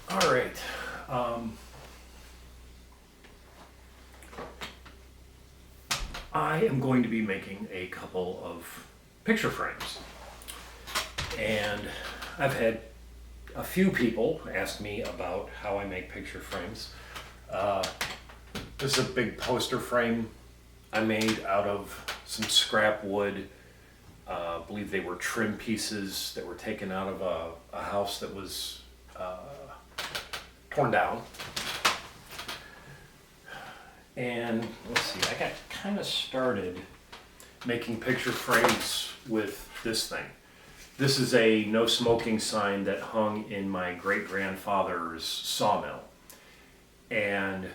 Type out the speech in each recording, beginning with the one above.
All right. I am going to be making a couple of picture frames. And I've had a few people ask me about how I make picture frames. This is a big poster frame I made out of some scrap wood. I believe they were trim pieces that were taken out of a house that was torn down. And let's see, I got kind of started making picture frames with this thing. This is a no smoking sign that hung in my great grandfather's sawmill. And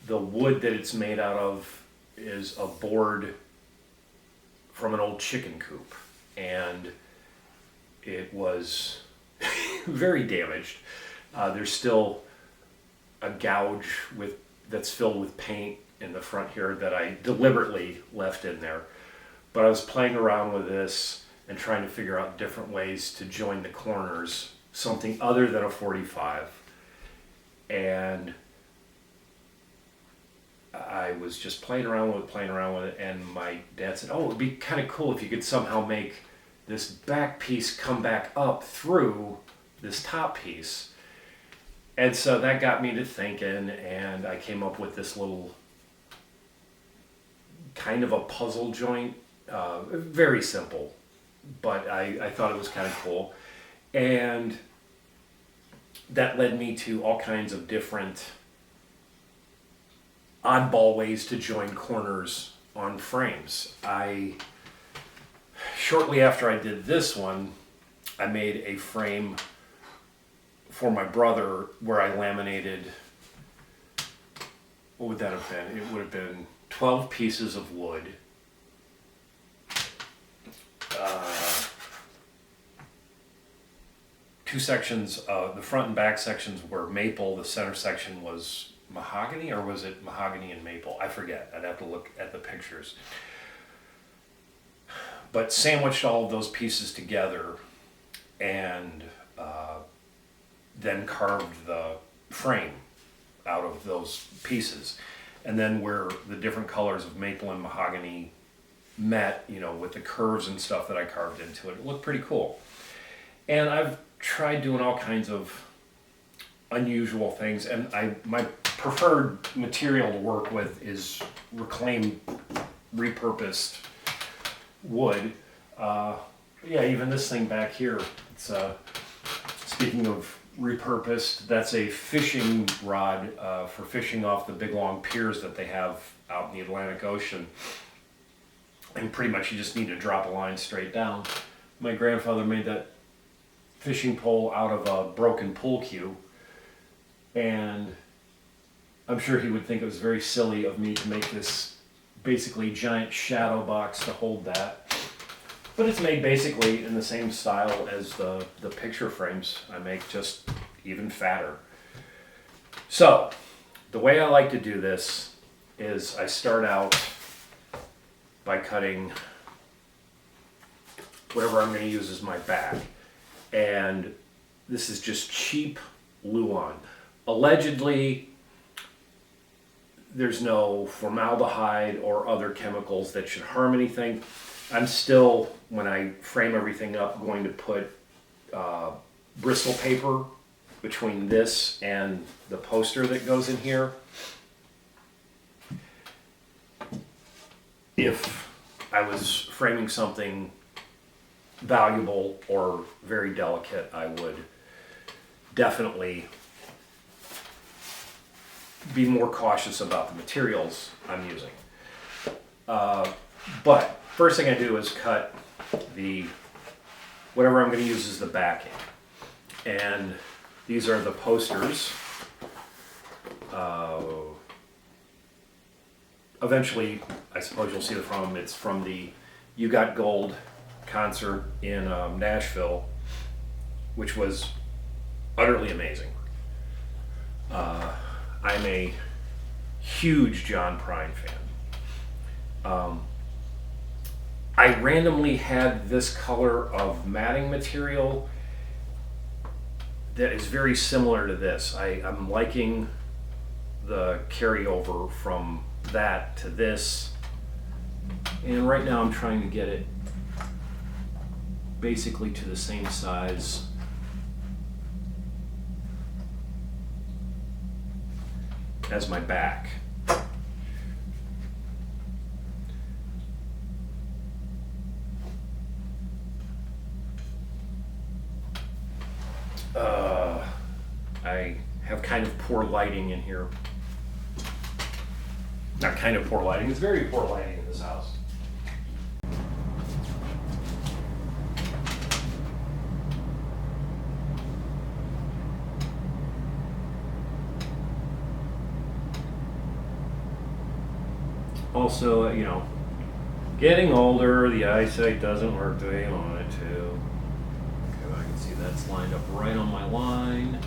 the wood that it's made out of is a board from an old chicken coop. And it was very damaged. There's still a gouge that's filled with paint in the front here that I deliberately left in there. But I was playing around with this and trying to figure out different ways to join the corners, something other than a 45. And I was just playing around with it, and my dad said, oh, it would be kind of cool if you could somehow make this back piece come back up through this top piece. And so that got me to thinking, and I came up with this little kind of a puzzle joint, very simple, but I thought it was kind of cool. And that led me to all kinds of different oddball ways to join corners on frames. Shortly after I did this one, I made a frame for my brother where I laminated, what would that have been? It would have been 12 pieces of wood. Two sections, the front and back sections were maple, the center section was mahogany, or was it mahogany and maple? I forget, I'd have to look at the pictures. But sandwiched all of those pieces together and then carved the frame out of those pieces. And then where the different colors of maple and mahogany met, with the curves and stuff that I carved into it, it looked pretty cool. And I've tried doing all kinds of unusual things, and my preferred material to work with is reclaimed, repurposed wood. Even this thing back here, it's speaking of repurposed, that's a fishing rod for fishing off the big long piers that they have out in the Atlantic Ocean. And pretty much you just need to drop a line straight down. My grandfather made that fishing pole out of a broken pool cue, and I'm sure he would think it was very silly of me to make this basically giant shadow box to hold that. But it's made basically in the same style as the picture frames I make, just even fatter. So, the way I like to do this is I start out by cutting whatever I'm going to use as my back. And this is just cheap Luan. Allegedly, there's no formaldehyde or other chemicals that should harm anything. I'm still, when I frame everything up, going to put Bristol paper between this and the poster that goes in here. If I was framing something valuable or very delicate, I would definitely be more cautious about the materials I'm using. But first thing I do is cut whatever I'm going to use as the backing. And these are the posters. Eventually, I suppose you'll see the from them. It's from the You Got Gold concert in Nashville, which was utterly amazing. I'm a huge John Prine fan. I randomly had this color of matting material that is very similar to this. I'm liking the carryover from that to this. And right now I'm trying to get it basically to the same size as my back. I have kind of poor lighting in here. Not kind of poor lighting, it's very poor lighting in this house. Also, you know, getting older, the eyesight doesn't work the way you want it to. Okay, well, I can see that's lined up right on my line.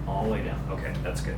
All the way down. Okay, that's good.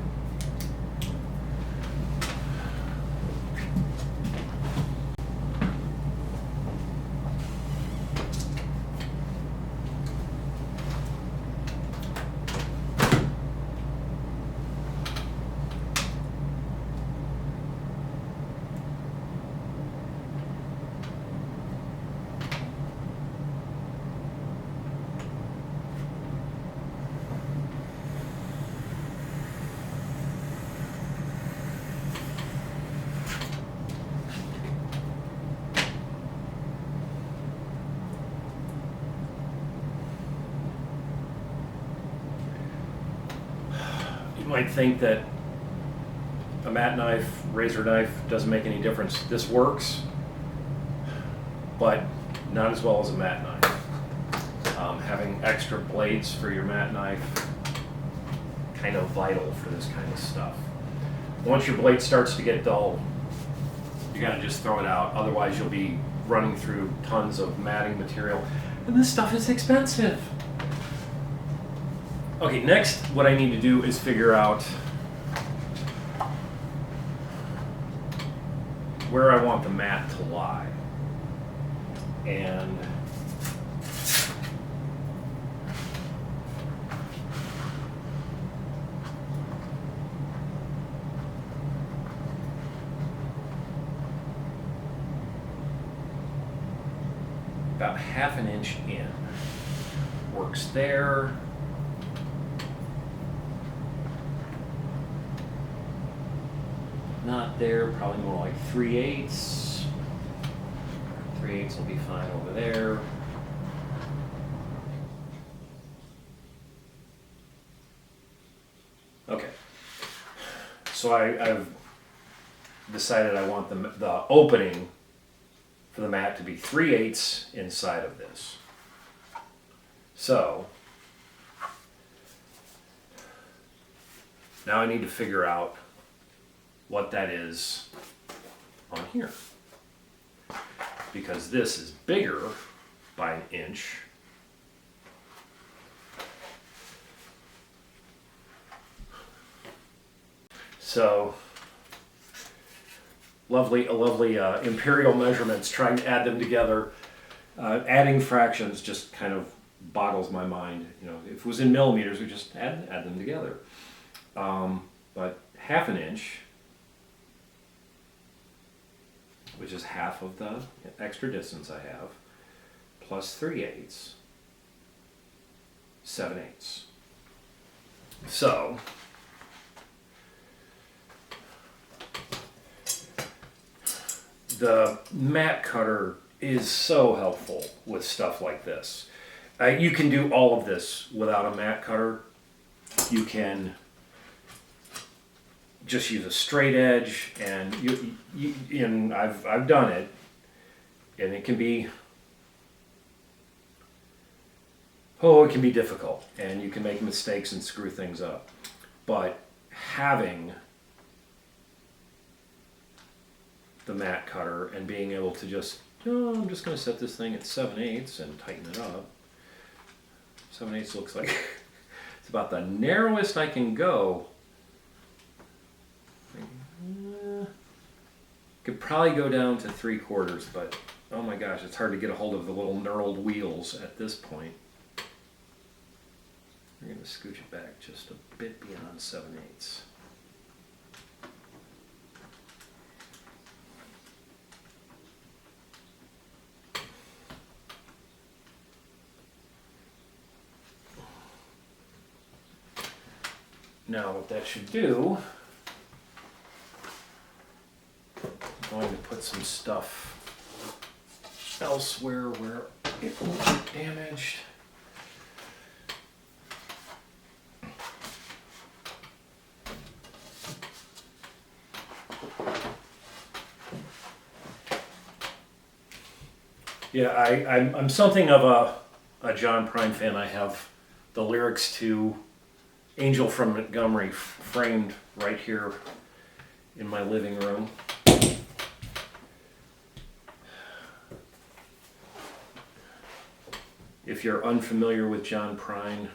You might think that a mat knife, razor knife doesn't make any difference. This works, but not as well as a mat knife. Having extra blades for your mat knife, kind of vital for this kind of stuff. Once your blade starts to get dull, you gotta just throw it out. Otherwise you'll be running through tons of matting material. And this stuff is expensive. Okay, next what I need to do is figure out where I want the mat to lie. And about 1/2 inch in. Works there. Not there, probably more like 3/8. 3/8 will be fine over there. Okay. So I've decided I want the opening for the mat to be 3/8 inside of this. So now I need to figure out what that is on here, because this is bigger by 1 inch. So lovely imperial measurements, trying to add them together. Adding fractions just kind of boggles my mind. You know, if it was in millimeters, we just add them together. But 1/2 inch, which is half of the extra distance I have, plus 3/8, 7/8. So the mat cutter is so helpful with stuff like this. You can do all of this without a mat cutter. You can just use a straight edge, and and I've done it, and it can be difficult, and you can make mistakes and screw things up. But having the mat cutter and being able to just, I'm just going to set this thing at 7/8 and tighten it up. 7/8 looks like it's about the narrowest I can go. Could probably go down to 3/4, but oh my gosh, it's hard to get a hold of the little knurled wheels at this point. We're going to scooch it back just a bit beyond 7/8. Now what that should do, I'm going to put some stuff elsewhere where it won't get damaged. Yeah, I'm something of a John Prine fan. I have the lyrics to Angel from Montgomery framed right here in my living room. If you're unfamiliar with John Prine,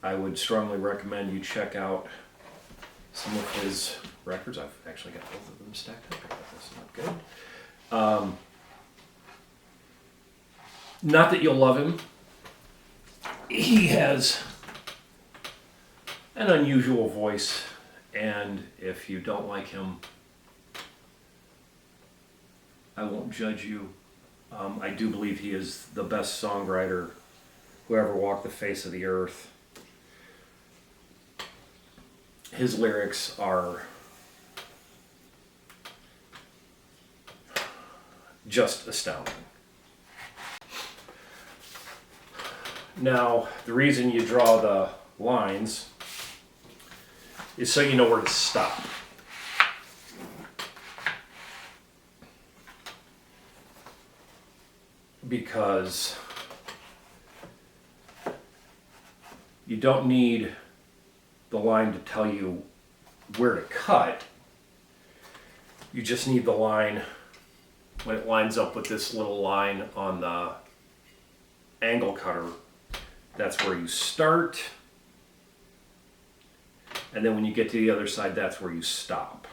I would strongly recommend you check out some of his records. I've actually got both of them stacked up here. That's not good. Not that you'll love him. He has an unusual voice, and if you don't like him, I won't judge you. I do believe he is the best songwriter who ever walked the face of the earth. His lyrics are just astounding. Now, the reason you draw the lines is so you know where to stop. Because you don't need the line to tell you where to cut. You just need the line when it lines up with this little line on the angle cutter. That's where you start. And then when you get to the other side, that's where you stop.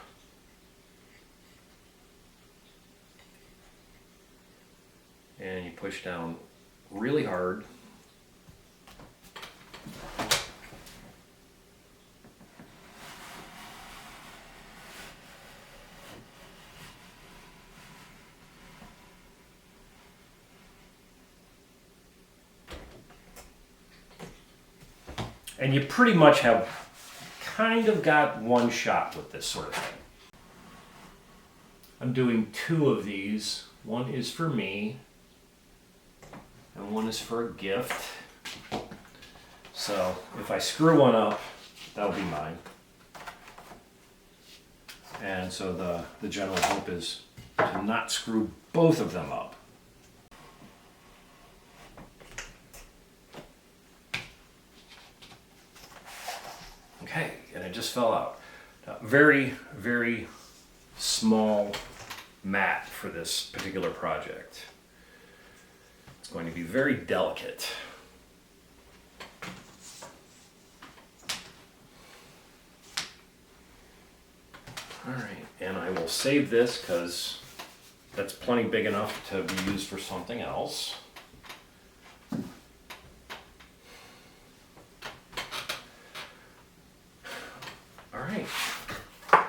And you push down really hard. And you pretty much have kind of got one shot with this sort of thing. I'm doing 2 of these. One is for me, and one is for a gift. So if I screw one up, that'll be mine. And so the general hope is to not screw both of them up. Okay, and it just fell out. Very, very small mat for this particular project. It's going to be very delicate. All right, and I will save this because that's plenty big enough to be used for something else. All right. I'm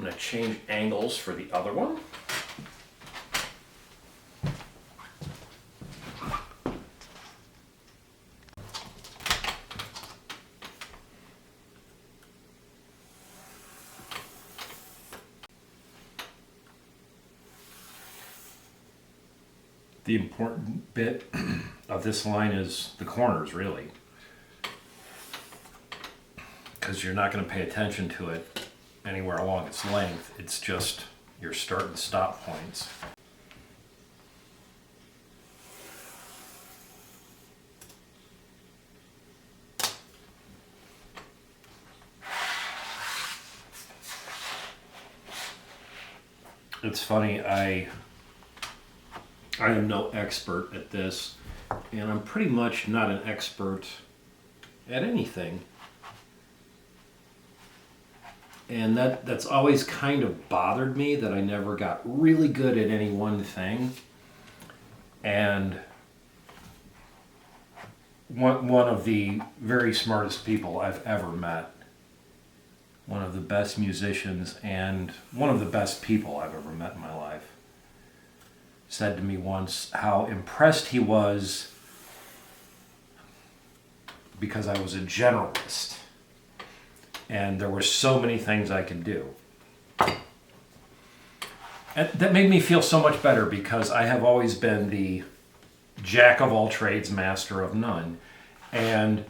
going to change angles for the other one. The important bit of this line is the corners, really, because you're not going to pay attention to it anywhere along its length. It's just your start and stop points. It's funny, I am no expert at this, and I'm pretty much not an expert at anything. And that's always kind of bothered me, that I never got really good at any one thing. And one of the very smartest people I've ever met, one of the best musicians, and one of the best people I've ever met in my life, said to me once how impressed he was because I was a generalist and there were so many things I could do. And that made me feel so much better because I have always been the jack of all trades, master of none. And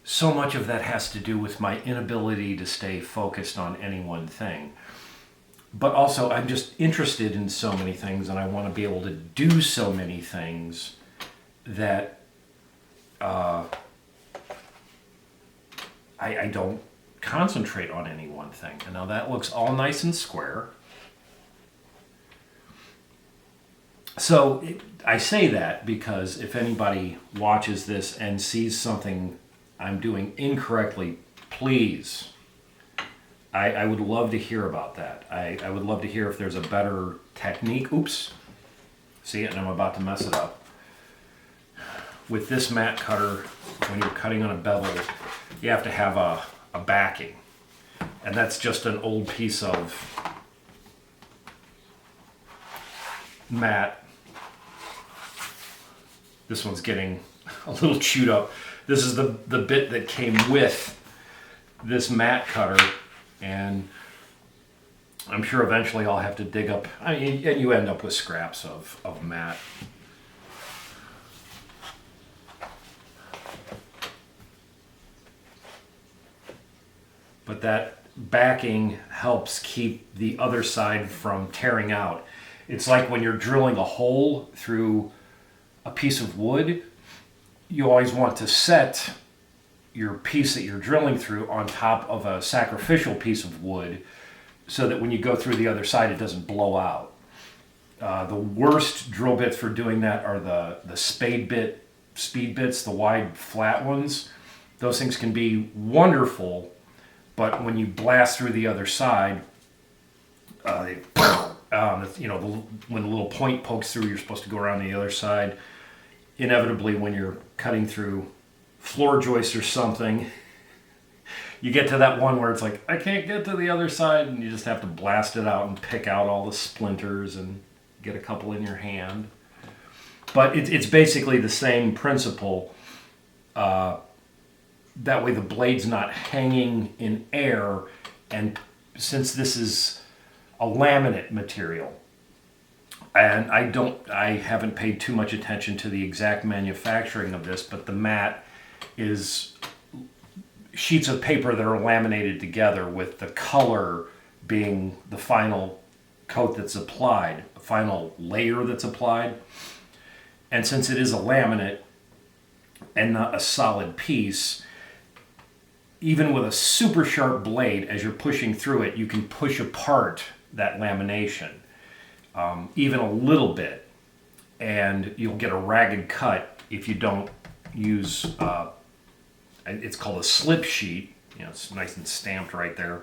so much of that has to do with my inability to stay focused on any one thing. But also, I'm just interested in so many things, and I want to be able to do so many things that I don't concentrate on any one thing. And now that looks all nice and square. So I say that because if anybody watches this and sees something I'm doing incorrectly, please, I would love to hear about that. I would love to hear if there's a better technique. Oops. See it, and I'm about to mess it up. With this mat cutter, when you're cutting on a bevel, you have to have a backing. And that's just an old piece of mat. This one's getting a little chewed up. This is the bit that came with this mat cutter, and I'm sure eventually I'll have to dig up, and you end up with scraps of mat. But that backing helps keep the other side from tearing out. It's like when you're drilling a hole through a piece of wood, you always want to set your piece that you're drilling through on top of a sacrificial piece of wood so that when you go through the other side, it doesn't blow out. The worst drill bits for doing that are the speed bits, the wide flat ones. Those things can be wonderful, but when you blast through the other side, when the little point pokes through, you're supposed to go around the other side. Inevitably, when you're cutting through floor joists or something, you get to that one where it's like, I can't get to the other side, and you just have to blast it out and pick out all the splinters and get a couple in your hand. But it's basically the same principle. That way the blade's not hanging in air, and since this is a laminate material, and I haven't paid too much attention to the exact manufacturing of this, but the mat is sheets of paper that are laminated together with the color being the final coat that's applied, the final layer that's applied. And since it is a laminate and not a solid piece, even with a super sharp blade, as you're pushing through it, you can push apart that lamination. Even a little bit, and you'll get a ragged cut if you don't use, it's called a slip sheet. It's nice and stamped right there.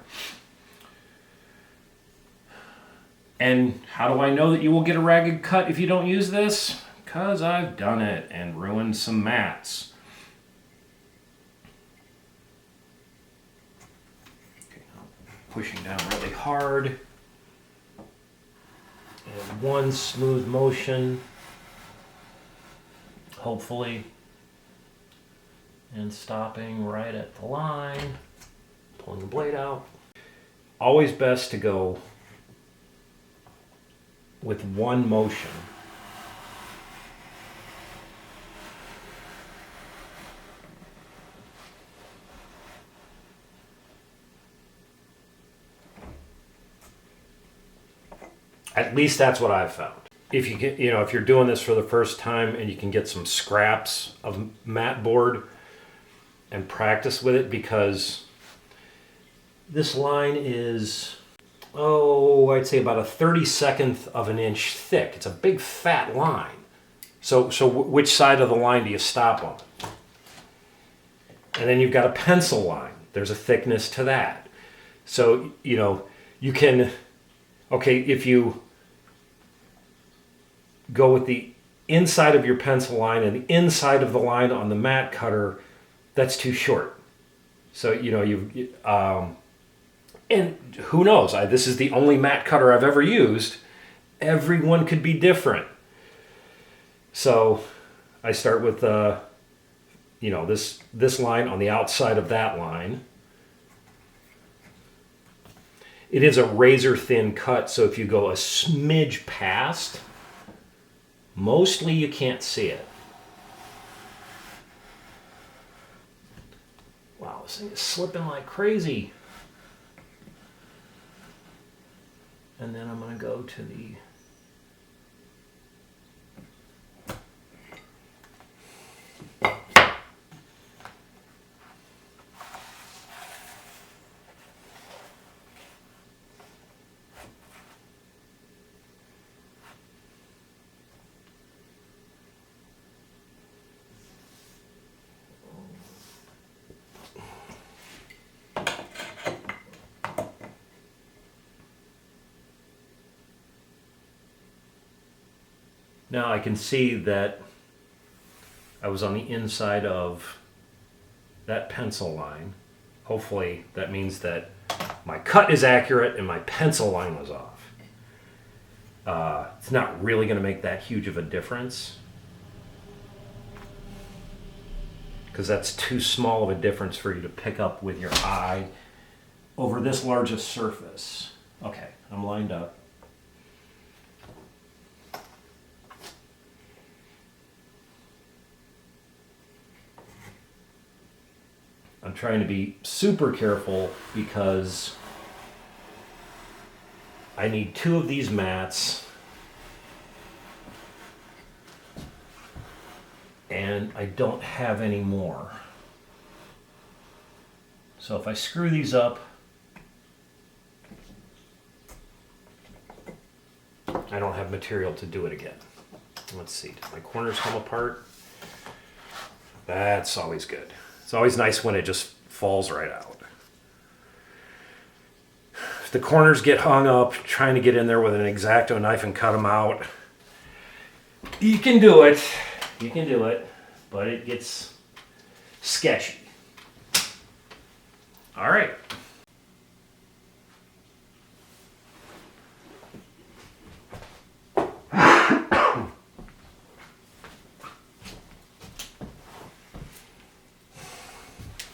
And how do I know that you will get a ragged cut if you don't use this? Because I've done it and ruined some mats. Okay, I'm pushing down really hard. And one smooth motion, hopefully, and stopping right at the line, pulling the blade out. Always best to go with one motion. At least that's what I've found. If you get, if you're doing this for the first time and you can get some scraps of mat board and practice with it, because this line is, I'd say about a 32nd of an inch thick. It's a big fat line. So which side of the line do you stop on? And then you've got a pencil line. There's a thickness to that. So, you can, if you go with the inside of your pencil line and the inside of the line on the mat cutter, that's too short. So, and who knows? This is the only mat cutter I've ever used. Everyone could be different. So I start with, this line on the outside of that line. It is a razor thin cut, so if you go a smidge past, mostly you can't see it. Wow, this thing is slipping like crazy. And then I'm going to go to the Now I can see that I was on the inside of that pencil line. Hopefully that means that my cut is accurate and my pencil line was off. It's not really going to make that huge of a difference, because that's too small of a difference for you to pick up with your eye over this large a surface. Okay, I'm lined up. I'm trying to be super careful because I need 2 of these mats and I don't have any more. So if I screw these up, I don't have material to do it again. Let's see, did my corners come apart? That's always good. It's always nice when it just falls right out. If the corners get hung up trying to get in there with an X-Acto knife and cut them out, you can do it. You can do it, but it gets sketchy. All right.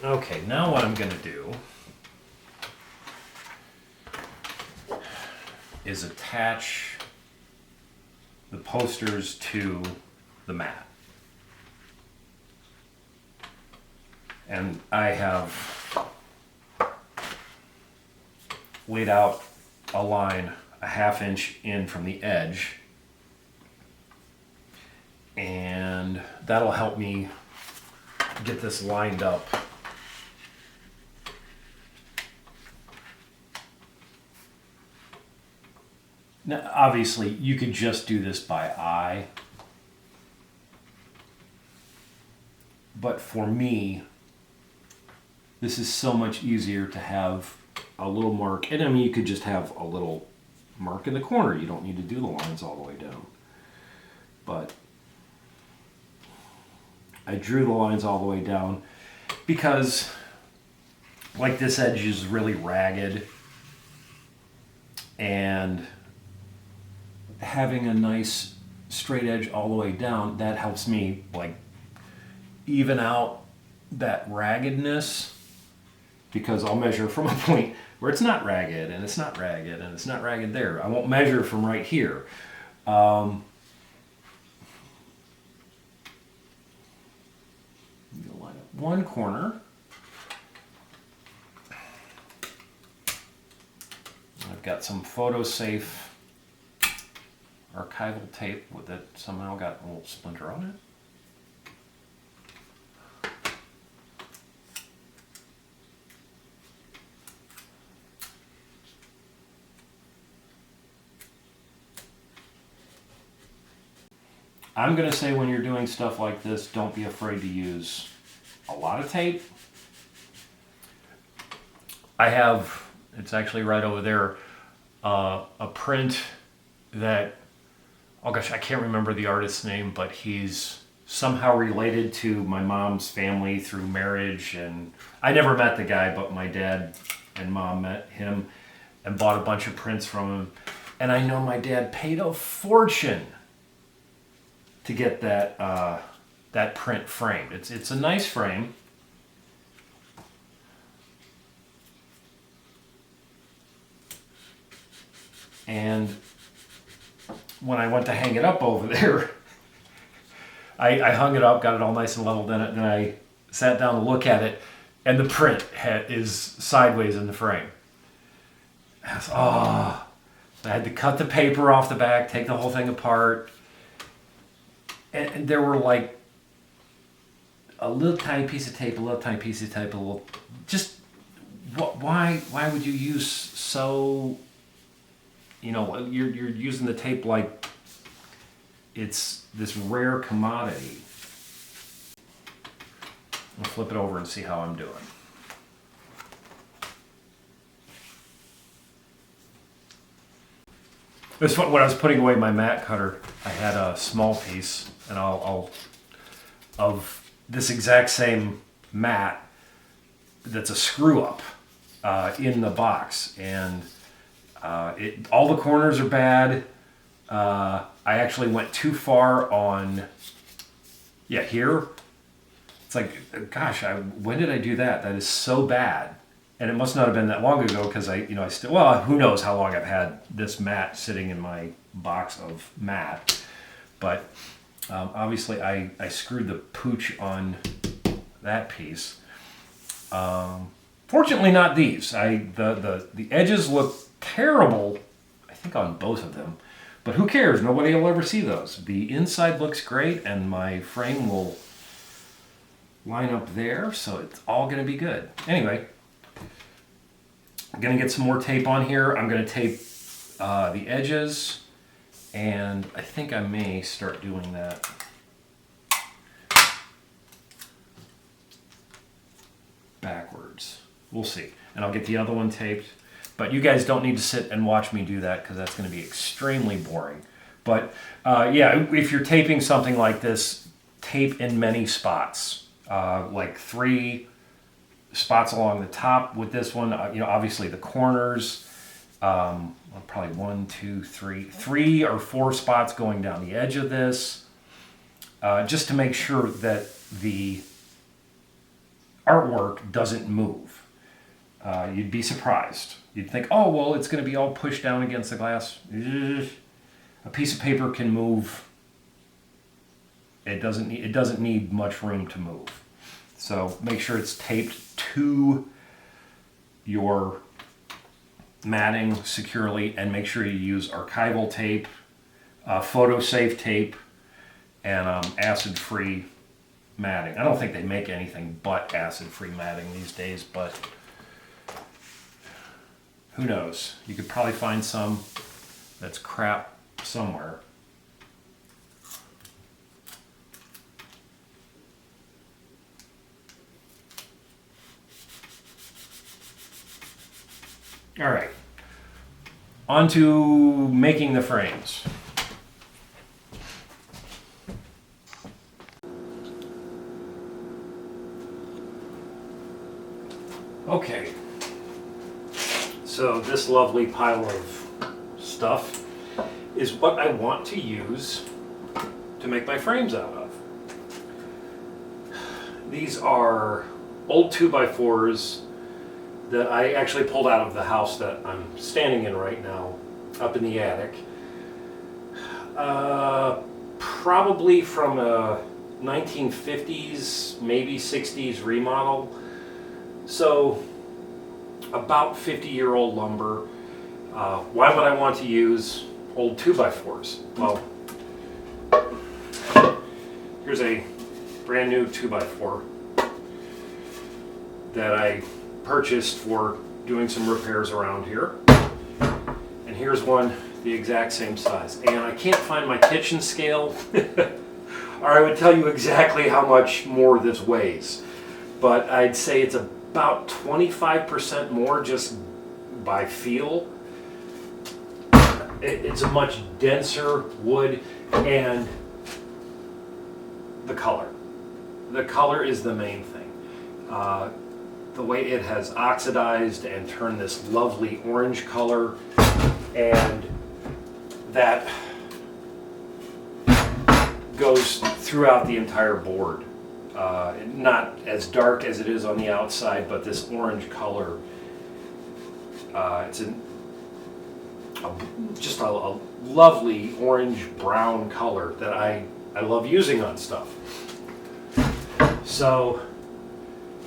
Okay, now what I'm going to do is attach the posters to the mat. And I have laid out a line a ½ inch in from the edge, and that'll help me get this lined up. Now, obviously, you could just do this by eye, but for me, this is so much easier to have a little mark. And I mean, you could just have a little mark in the corner. You don't need to do the lines all the way down. But I drew the lines all the way down because, like, this edge is really ragged, and having a nice straight edge all the way down, that helps me like even out that raggedness, because I'll measure from a point where it's not ragged and it's not ragged and it's not ragged there. I won't measure from right here. You'll line up one corner. I've got some photo-safe archival tape with it somehow got a little splinter on it. I'm going to say, when you're doing stuff like this, don't be afraid to use a lot of tape. I have, it's actually right over there, a print that oh gosh, I can't remember the artist's name, but he's somehow related to my mom's family through marriage. And I never met the guy, but my dad and mom met him and bought a bunch of prints from him. And I know my dad paid a fortune to get that print framed. It's a nice frame. And when I went to hang it up over there, I hung it up, got it all nice and leveled in it, and then I sat down to look at it, and the print is sideways in the frame. I had to cut the paper off the back, take the whole thing apart, and there were like a little tiny piece of tape, a little tiny piece of tape, just why would you use so, you're using the tape like it's this rare commodity. I'll flip it over and see how I'm doing. This one, when I was putting away my mat cutter, I had a small piece, and I'll of this exact same mat that's a screw up in the box, and all the corners are bad. I actually went too far on, here. It's like, gosh, when did I do that? That is so bad. And it must not have been that long ago, because I still, who knows how long I've had this mat sitting in my box of mat. But obviously I screwed the pooch on that piece. Fortunately not these. The edges look terrible, I think, on both of them. But who cares? Nobody will ever see those. The inside looks great, and my frame will line up there, so it's all going to be good. Anyway, I'm going to get some more tape on here. I'm going to tape the edges, and I think I may start doing that backwards. We'll see. And I'll get the other one taped. But you guys don't need to sit and watch me do that, because that's going to be extremely boring. But if you're taping something like this, tape in many spots. Like 3 spots along the top with this one. Obviously the corners. Probably 1, 2, 3 or 4 spots going down the edge of this. Just to make sure that the artwork doesn't move. You'd be surprised. You'd think, oh, well, it's going to be all pushed down against the glass. A piece of paper can move. It doesn't need much room to move. So make sure it's taped to your matting securely, and make sure you use archival tape, photo safe tape, and acid-free matting. I don't think they make anything but acid-free matting these days, but who knows? You could probably find some that's crap somewhere. All right, on to making the frames. Okay, so this lovely pile of stuff is what I want to use to make my frames out of. These are old 2x4s that I actually pulled out of the house that I'm standing in right now, up in the attic. Probably from a 1950s, maybe 60s remodel. So, about 50-year-old lumber. Why would I want to use old 2x4s? Well, here's a brand new 2x4 that I purchased for doing some repairs around here. And here's one the exact same size. And I can't find my kitchen scale, or I would tell you exactly how much more this weighs. But I'd say it's about 25% more just by feel. It's a much denser wood, and the color. The color is the main thing. The way it has oxidized and turned this lovely orange color, and that goes throughout the entire board. Not as dark as it is on the outside, but this orange color, it's just a lovely orange brown color that I love using on stuff. So,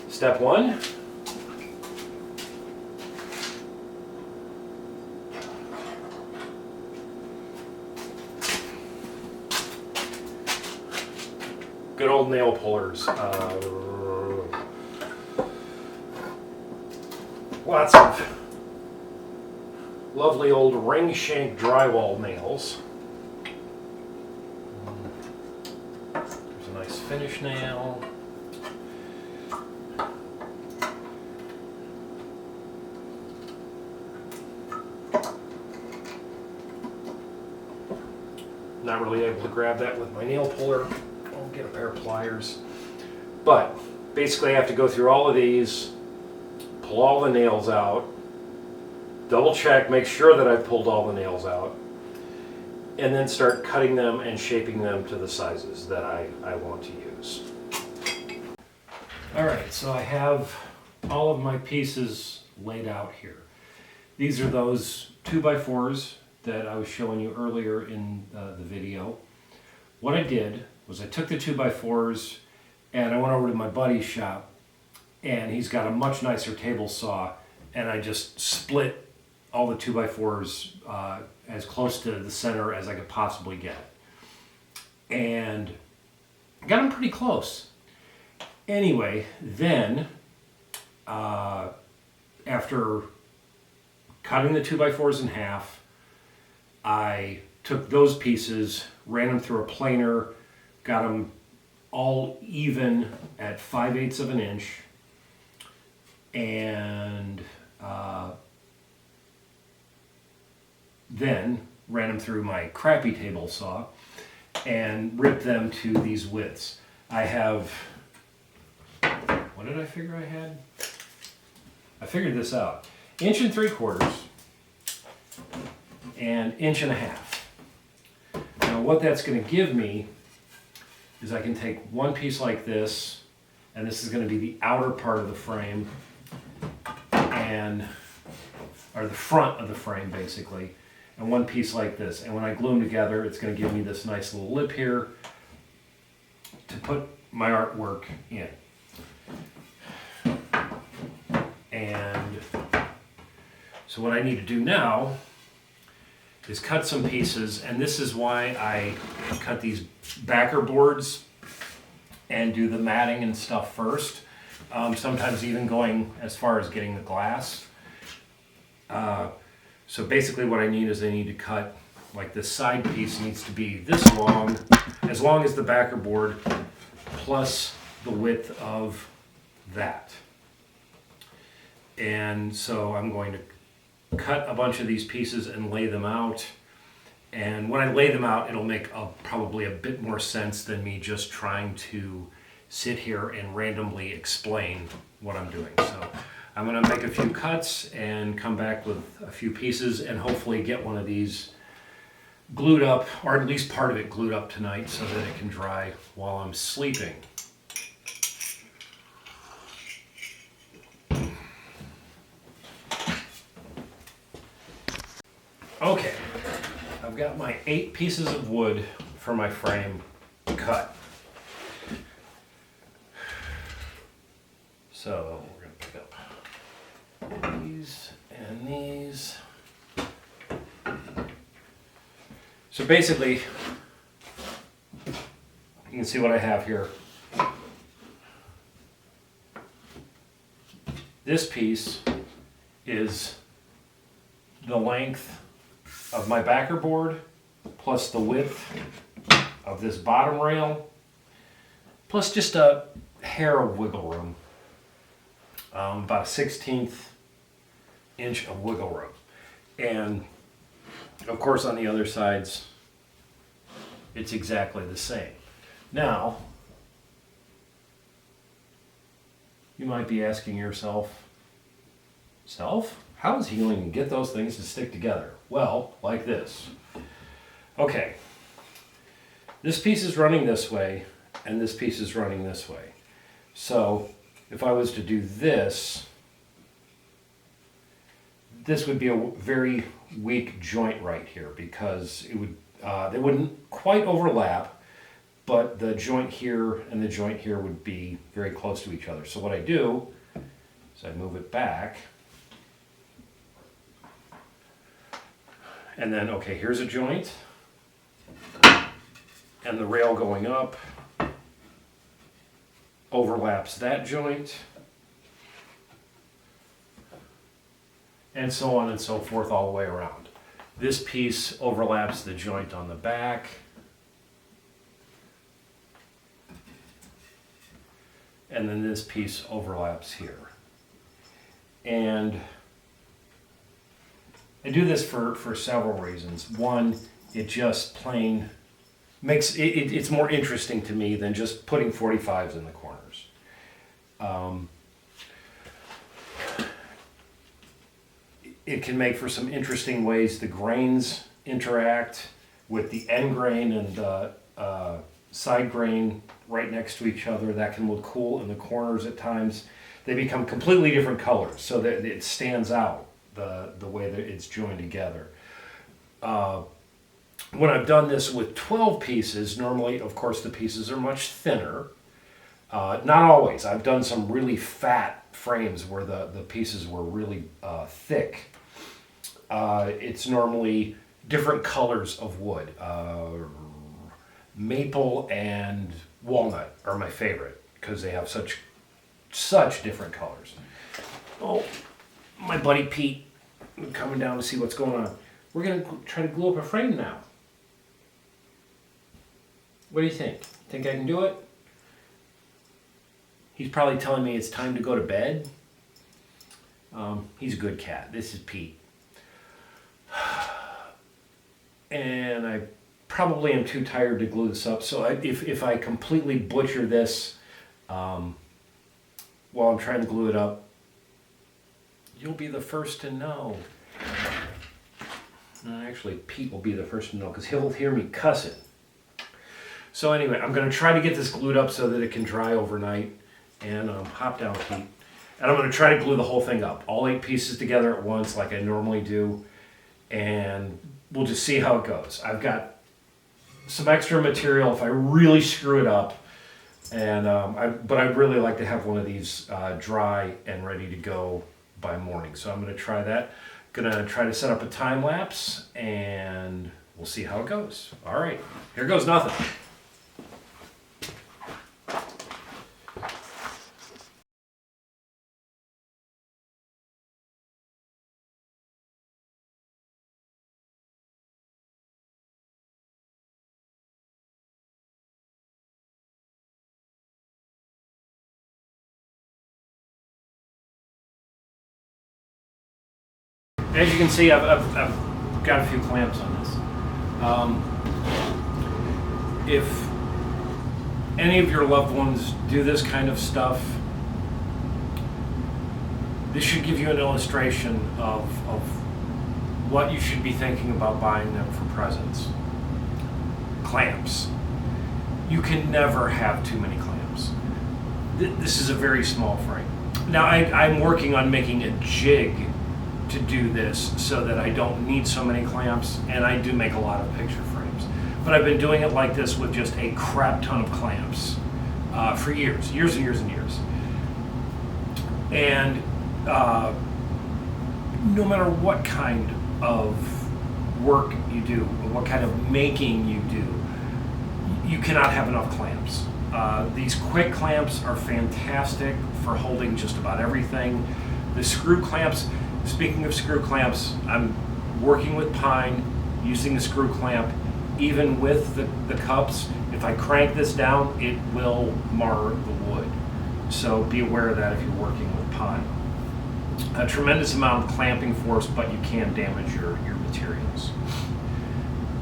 step one. Good old nail pullers. Lots of lovely old ring shank drywall nails. There's a nice finish nail. Not really able to grab that with my nail puller. I'll get a pair of pliers. But basically I have to go through all of these, pull all the nails out, double check, make sure that I've pulled all the nails out, and then start cutting them and shaping them to the sizes that I want to use. Alright, so I have all of my pieces laid out here. These are those 2x4s that I was showing you earlier in the video. What I did was I took the 2x4s and I went over to my buddy's shop, and he's got a much nicer table saw, and I just split all the 2x4s as close to the center as I could possibly get. And got them pretty close. Anyway, then after cutting the 2x4s in half, I took those pieces, ran them through a planer, got them all even at 5/8 of an inch, and then ran them through my crappy table saw and ripped them to these widths. I have, what did I figure I had? I figured this out. 1 3/4 and 1.5 inches. Now what that's going to give me is I can take one piece like this, and this is going to be the outer part of the frame, or the front of the frame basically, and one piece like this. And when I glue them together, it's going to give me this nice little lip here to put my artwork in. And so what I need to do now is cut some pieces, and this is why I cut these backer boards and do the matting and stuff first. Sometimes even going as far as getting the glass. So basically what I need is I need to cut, like this side piece needs to be this long as the backer board, plus the width of that. And so I'm going to cut a bunch of these pieces and lay them out. And when I lay them out, it'll make probably a bit more sense than me just trying to sit here and randomly explain what I'm doing. So I'm going to make a few cuts and come back with a few pieces and hopefully get one of these glued up, or at least part of it glued up tonight so that it can dry while I'm sleeping. Okay, I've got my 8 pieces of wood for my frame cut. So we're going to pick up these and these. So basically, you can see what I have here. This piece is the length of my backer board, plus the width of this bottom rail, plus just a hair of wiggle room, about a 1/16 inch of wiggle room. And Of course, on the other sides, it's exactly the same. Now, you might be asking yourself, how is he going to get those things to stick together? Well, like this. Okay, this piece is running this way, and this piece is running this way. So, if I was to do this, this would be a very weak joint right here because it would they wouldn't quite overlap, but the joint here and the joint here would be very close to each other. So what I do is I move it back, and then okay, here's a joint, and the rail going up overlaps that joint, and so on and so forth all the way around. This piece overlaps the joint on the back, and then this piece overlaps here. And I do this for several reasons. One, it just plain makes it's more interesting to me than just putting 45s in the corners. It can make for some interesting ways the grains interact with the end grain and the side grain right next to each other. That can look cool in the corners at times. They become completely different colors so that it stands out the way that it's joined together. When I've done this with 12 pieces, normally, of course, the pieces are much thinner. Not always. I've done some really fat frames where the pieces were really thick. It's normally different colors of wood. Maple and walnut are my favorite because they have such different colors. Oh, my buddy Pete coming down to see what's going on. We're going to try to glue up a frame now. What do you think? Think I can do it? He's probably telling me it's time to go to bed. He's a good cat. This is Pete. And I probably am too tired to glue this up. So if I completely butcher this while I'm trying to glue it up, you'll be the first to know. Actually, Pete will be the first to know because he'll hear me cussing. So anyway, I'm going to try to get this glued up so that it can dry overnight. And hop down, Pete. And I'm going to try to glue the whole thing up. All 8 pieces together at once like I normally do. And we'll just see how it goes. I've got some extra material if I really screw it up. And but I'd really like to have one of these dry and ready to go by morning. So I'm going to try that. Going to try to set up a time lapse and we'll see how it goes. All right, here goes nothing. As you can see, I've got a few clamps on this. If any of your loved ones do this kind of stuff, this should give you an illustration of what you should be thinking about buying them for presents. Clamps. You can never have too many clamps. This is a very small frame. Now I'm working on making a jig to do this so that I don't need so many clamps, and I do make a lot of picture frames. But I've been doing it like this with just a crap ton of clamps for years and years and years. And no matter what kind of work you do, or what kind of making you do, you cannot have enough clamps. These quick clamps are fantastic for holding just about everything. The screw clamps, speaking of screw clamps, I'm working with pine, using the screw clamp, even with the cups. If I crank this down, it will mar the wood. So be aware of that if you're working with pine. A tremendous amount of clamping force, but you can damage your materials.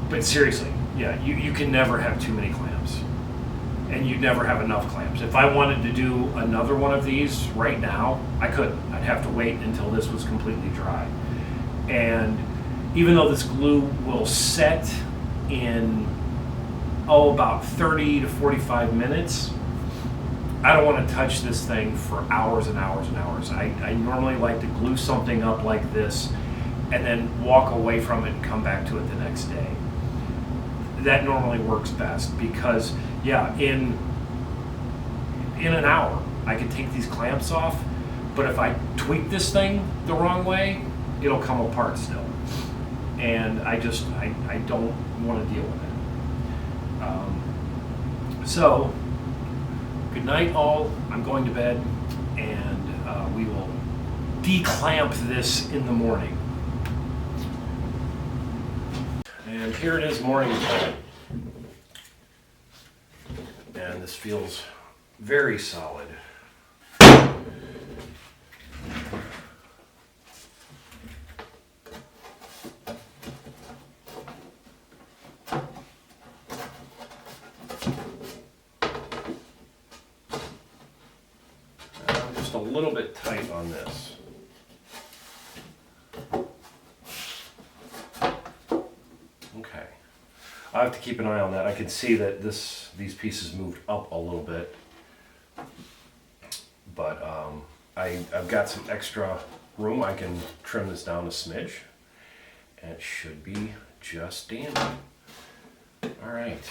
But seriously, yeah, you can never have too many clamps. And you'd never have enough clamps. If I wanted to do another one of these right now, I couldn't. I'd have to wait until this was completely dry. And even though this glue will set in, about 30 to 45 minutes, I don't want to touch this thing for hours and hours and hours. I normally like to glue something up like this and then walk away from it and come back to it the next day. That normally works best because, yeah, in an hour, I can take these clamps off, but if I tweak this thing the wrong way, it'll come apart still. And I don't want to deal with it. So, good night all. I'm going to bed, and we will declamp this in the morning. And here it is morning time. And this feels very solid. I'm just a little bit tight on this. Okay. I have to keep an eye on that. I can see that these pieces moved up a little bit, but I've got some extra room. I can trim this down a smidge, and it should be just dandy. All right.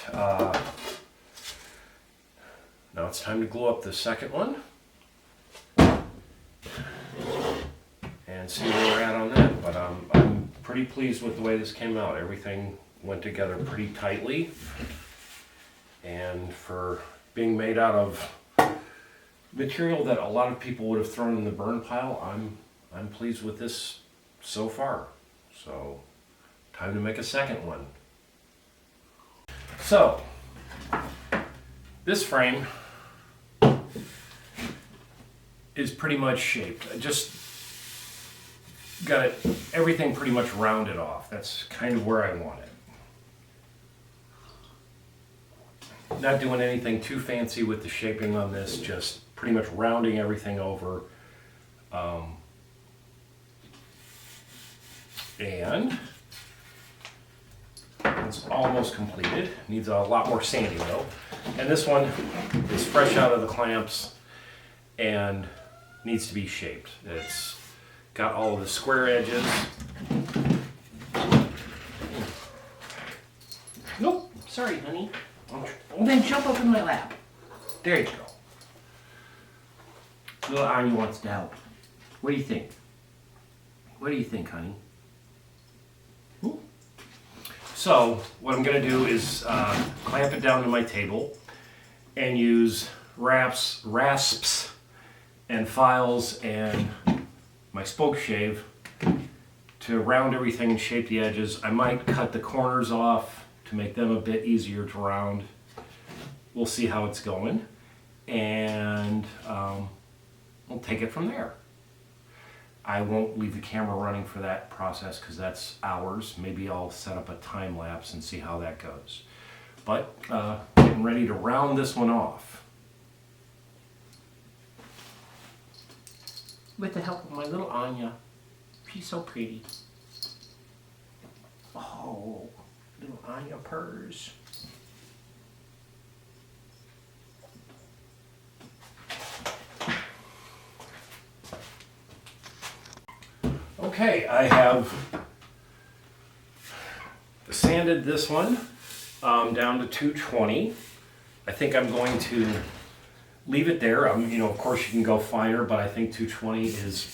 Now it's time to glue up the second one and see where we're at on that. But I'm pretty pleased with the way this came out. Everything went together pretty tightly, and for being made out of material that a lot of people would have thrown in the burn pile, I'm pleased with this so far. So time to make a second one. So this frame is pretty much shaped. I just got everything pretty much rounded off. That's kind of where I want it. Not doing anything too fancy with the shaping on this, just pretty much rounding everything over. And it's almost completed. Needs a lot more sanding though. And this one is fresh out of the clamps and needs to be shaped. It's got all of the square edges. Nope, sorry honey. Well, then jump up in my lap. There you go. Little Anya wants to help. What do you think? What do you think, honey? Ooh. So, what I'm going to do is clamp it down to my table and use rasps and files and my spoke shave to round everything and shape the edges. I might cut the corners off to make them a bit easier to round. We'll see how it's going, and we'll take it from there. I won't leave the camera running for that process because that's hours. Maybe I'll set up a time lapse and see how that goes. But getting ready to round this one off with the help of my little Anya. She's so pretty. Oh, little Anya purrs. Okay, I have sanded this one down to 220. I think I'm going to leave it there. Of course you can go finer, but I think 220 is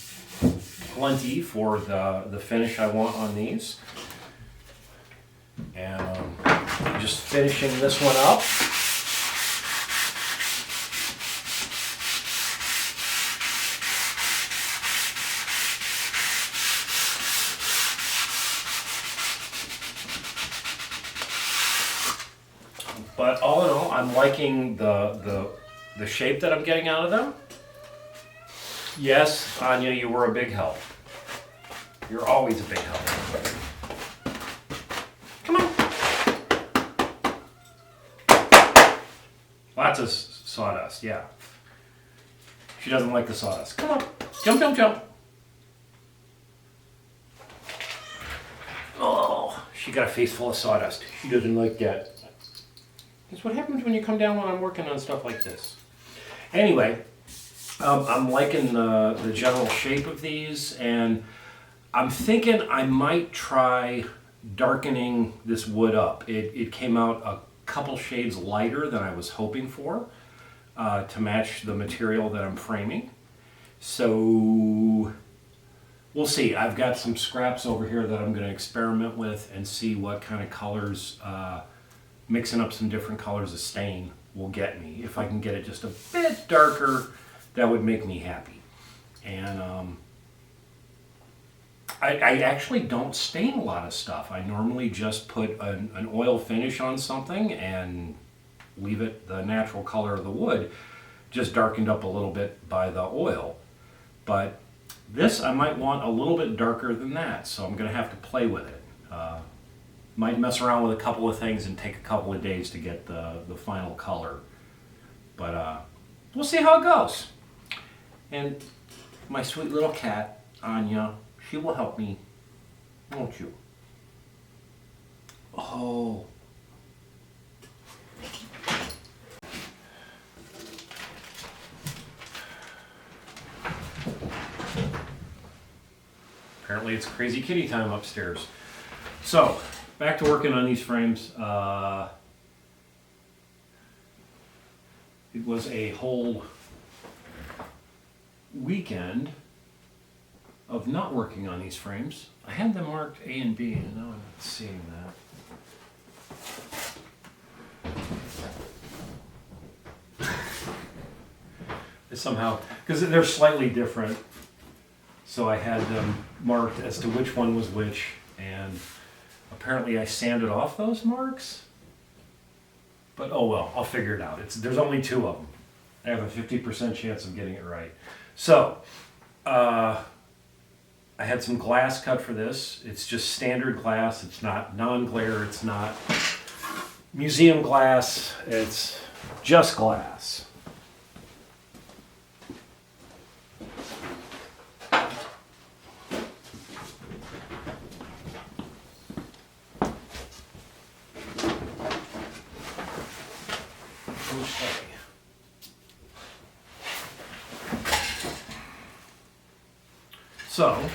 plenty for the finish I want on these. And just finishing this one up. But all in all, I'm liking the shape that I'm getting out of them. Yes, Anya, you were a big help. You're always a big help. Lots of sawdust, yeah. She doesn't like the sawdust. Come on, jump, jump, jump. Oh, she got a face full of sawdust. She doesn't like that. That's what happens when you come down when I'm working on stuff like this. Anyway, I'm liking the general shape of these, and I'm thinking I might try darkening this wood up. It came out a couple shades lighter than I was hoping for to match the material that I'm framing. So we'll see. I've got some scraps over here that I'm going to experiment with and see what kind of colors, mixing up some different colors of stain will get me. If I can get it just a bit darker, that would make me happy. And I actually don't stain a lot of stuff. I normally just put an oil finish on something and leave it the natural color of the wood, just darkened up a little bit by the oil. But this I might want a little bit darker than that, so I'm going to have to play with it. Might mess around with a couple of things and take a couple of days to get the final color. But we'll see how it goes. And my sweet little cat, Anya, she will help me, won't you? Oh. Apparently it's crazy kitty time upstairs. So, back to working on these frames. It was a whole weekend of not working on these frames. I had them marked A and B, and now I'm not seeing that. Somehow, because they're slightly different, so I had them marked as to which one was which, and apparently I sanded off those marks. But oh well, I'll figure it out. There's only two of them. I have a 50% chance of getting it right. So, I had some glass cut for this. It's just standard glass. It's not non-glare. It's not museum glass. It's just glass. So,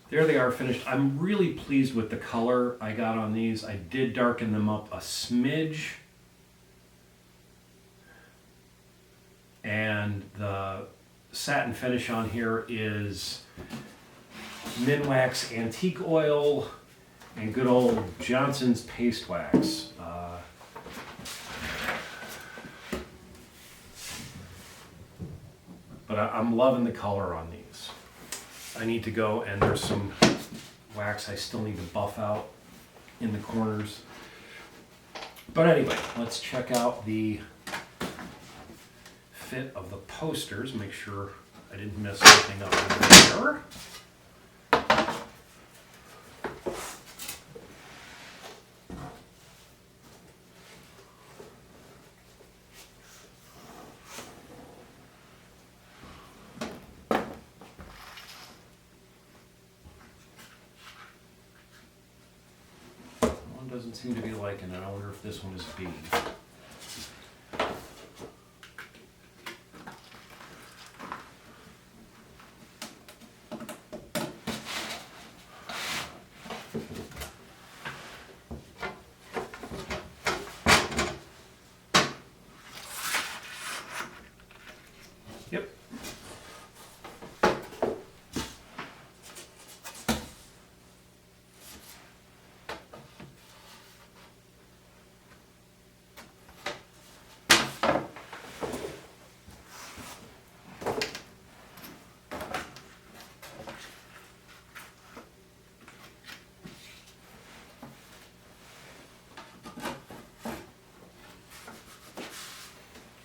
there they are finished. I'm really pleased with the color I got on these. I did darken them up a smidge. And the satin finish on here is Minwax Antique Oil and good old Johnson's Paste Wax. But I'm loving the color on these. I need to go, and there's some wax I still need to buff out in the corners. But anyway, let's check out the fit of the posters. Make sure I didn't mess anything up in there. Doesn't seem to be liking it. I wonder if this one is B. Yep.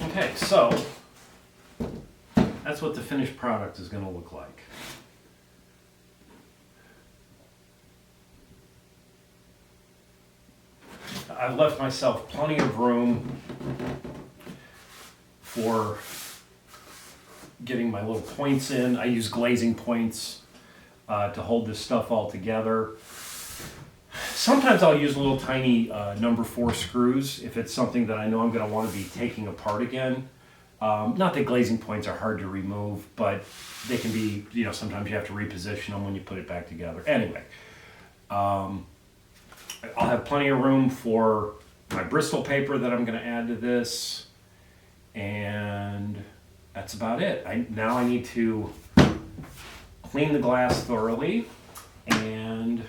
Okay, so that's what the finished product is going to look like. I've left myself plenty of room for getting my little points in. I use glazing points to hold this stuff all together. Sometimes I'll use little tiny number 4 screws if it's something that I know I'm going to want to be taking apart again. Not that glazing points are hard to remove, but they can be, sometimes you have to reposition them when you put it back together. Anyway, I'll have plenty of room for my Bristol paper that I'm going to add to this, and that's about it. Now I need to clean the glass thoroughly and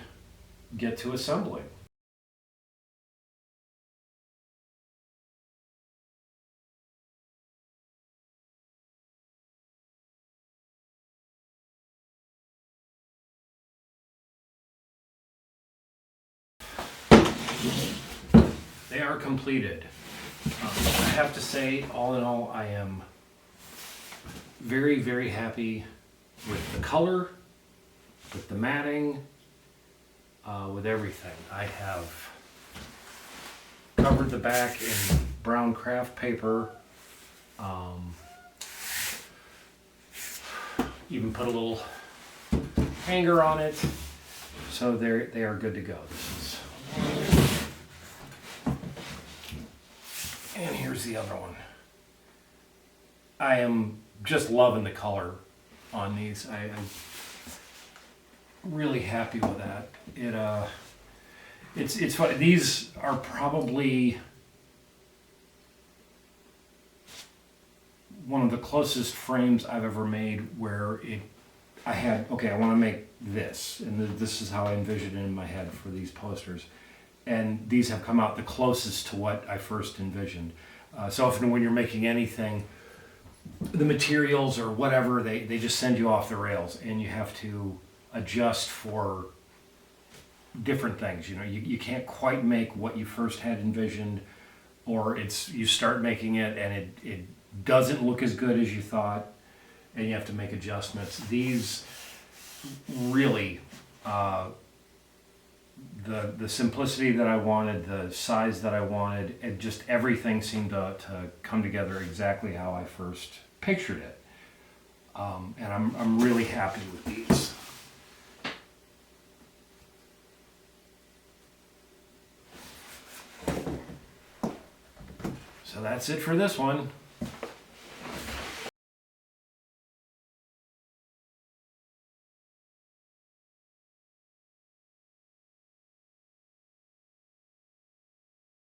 get to assembling. They are completed. I have to say, all in all, I am very, very happy with the color, with the matting, with everything. I have covered the back in brown craft paper, even put a little hanger on it, so they are good to go. And here's the other one. I am just loving the color on these. I'm really happy with that. It's funny. These are probably one of the closest frames I've ever made where I want to make this, and this is how I envisioned it in my head for these posters. And these have come out the closest to what I first envisioned. So often when you're making anything, the materials or whatever, they just send you off the rails, and you have to adjust for different things. You can't quite make what you first had envisioned, or you start making it and it doesn't look as good as you thought, and you have to make adjustments. These really, the simplicity that I wanted, the size that I wanted, and just everything seemed to come together exactly how I first pictured it. And I'm really happy with these. So that's it for this one.